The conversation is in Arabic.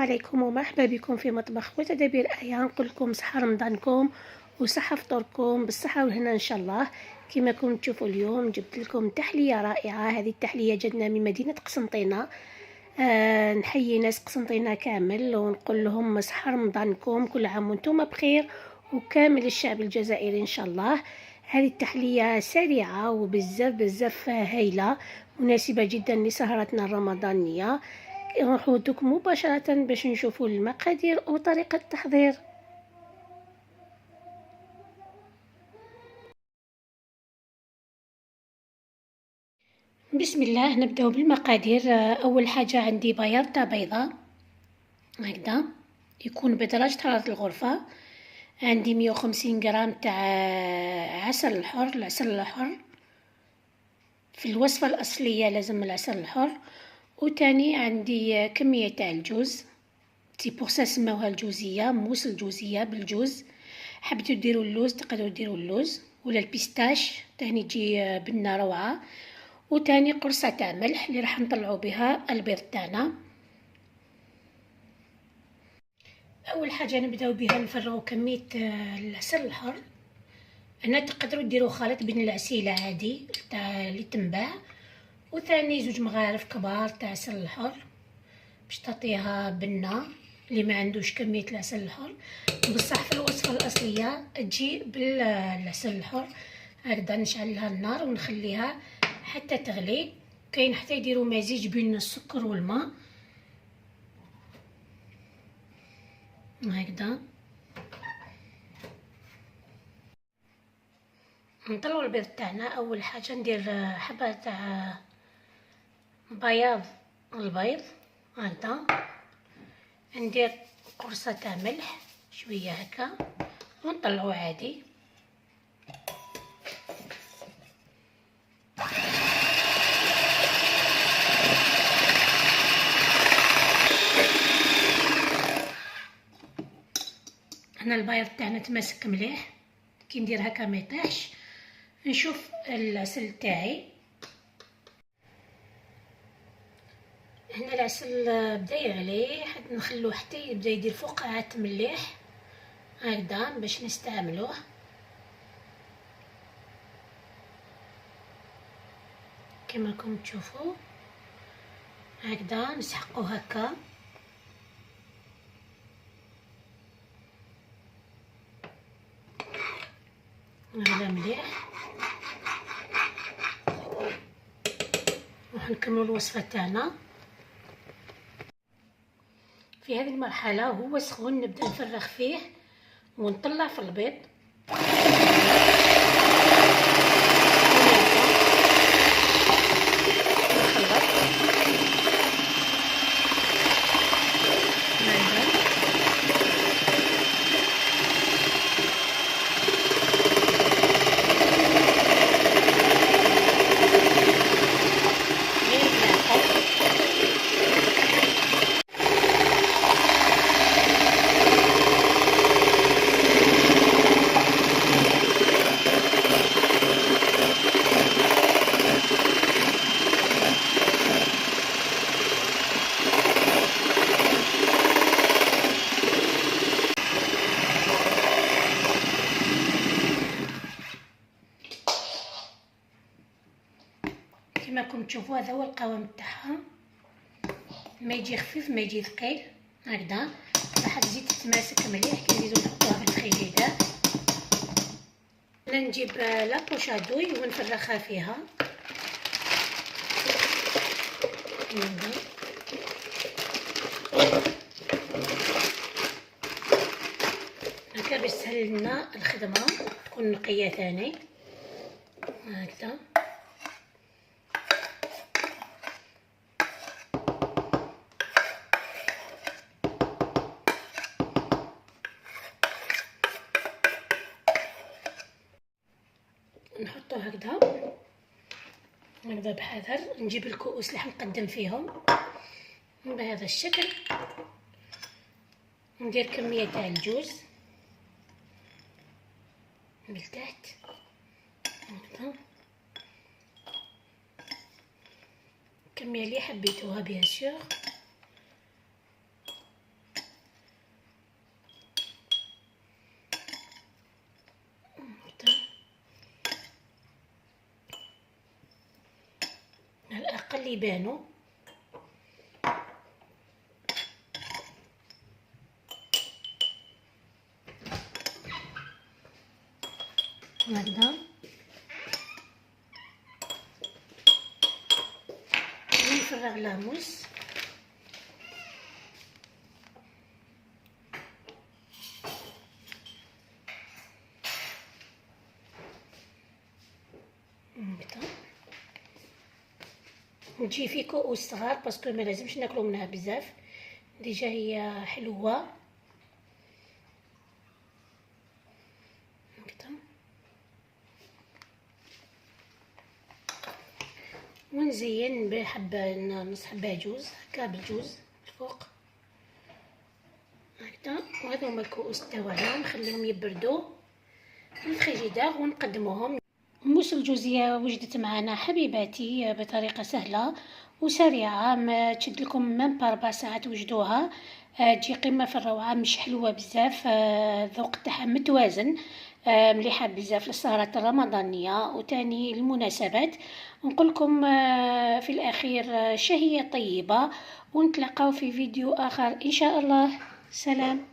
عليكم ومرحبا بكم في مطبخ وتدابير آية. نقول لكم صحة رمضانكم وصحة فطوركم بالصحة والهنا ان شاء الله. كما كنتم تشوفوا اليوم جبت لكم تحلية رائعة. هذه التحلية جاتنا من مدينة قسنطينة. نحيي ناس قسنطينة كامل ونقول لهم صحة رمضانكم، كل عام وانتم بخير، وكامل الشعب الجزائري ان شاء الله. هذه التحلية سريعة وبزاف هايلة، مناسبة جدا لسهرتنا الرمضانية. نحودك مباشرة باش نشوفوا المقادير وطريقة التحضير. بسم الله، نبداو بالمقادير. اول حاجة عندي بياض تاع بيضة هكذا يكون بدرجة حرارة الغرفة. عندي 150 غرام تاع عسل الحر. العسل الحر في الوصفة الأصلية لازم العسل الحر. وتاني عندي كمية تاع الجوز، سي بور سا سماوها الجوزية، موس الجوزية بالجوز. حبيتو ديروا اللوز تقدروا ديروا اللوز ولا البيستاش تاني تجي بنة روعة. وتاني قرصة تاع ملح اللي راح نطلعوا بها البيض تاعنا. اول حاجه نبداو بها نفرغوا كميه العسل الحر. انا تقدروا ديروا خليط بين العسيله عادي تاع اللي تنباع، وثاني 2 مغارف كبار تاع عسل الحر باش تعطيها بنه اللي ما عندوش كميه العسل الحر. بصح في الوصفه الاصليه تجي بالعسل الحر. هكذا نشعل لها النار ونخليها حتى تغلي. كاين حتى يديروا مزيج بين السكر والماء هكذا. نطلعوا البيض تاعنا. اول حاجه ندير حبه تاع بياض البيض هكذا، ندير قرصه تاع ملح شويه هكا ونطلعوا عادي. هنا البيض تاعنا تماسك مليح، كي ندير هكا ما يطيحش. نشوف العسل تاعي. هنا العسل بدا يغلي، حد نخلوه حتى يبدا يدير فقاعات مليح هكذا باش نستعملوه. كما راكم تشوفوا هكذا نسحقو هكا. غلا مليح. راح نكملوا الوصفه تاعنا. في هذه المرحله وهو سخون نبدا نفرغ فيه ونطلع في البيض. كما راكم تشوفوا هذا هو القوام تاعها، ما يجي خفيف ما يجي ثقيل هكذا. راح تزيد تتماسك مليح كي نزيدو نحطوها في الفريجيدار. انا نجيب لابوشادوي ونفرخها فيها هكا باش تسهل لنا الخدمه، تكون نقيه ثاني هكذا. نحطو هكذا بحذر. نجيب الكؤوس اللي حنقدم فيهم بهذا الشكل. ندير كميه تاع الجوز من تحت هكذا، الكميه اللي حبيتوها بيان سور. اللي يبانوا. هكذا ونفرغ لاموس. هكذا نجي في كؤوس صغار باسكو ما لازمش ناكلو منها بزاف، ديجا هي حلوه. هكذا ونزين بحبه نص حبه جوز هكا بالجوز الفوق هكذا. وهذا هما الكؤوس تاعنا نخليهم يبردوا في الفريجيدار ونقدموهم. موس الجوزيه وجدت معنا حبيباتي بطريقه سهله وسريعه، ما تشد لكم من 4 ساعات توجدوها. تجي قمه في الروعه، مش حلوه بزاف، الذوق تاعها متوازن، مليحه بزاف للسهرات الرمضانيه وتاني المناسبات. نقول لكم في الاخير شهيه طيبه، ونتلاقاو في فيديو اخر ان شاء الله. سلام.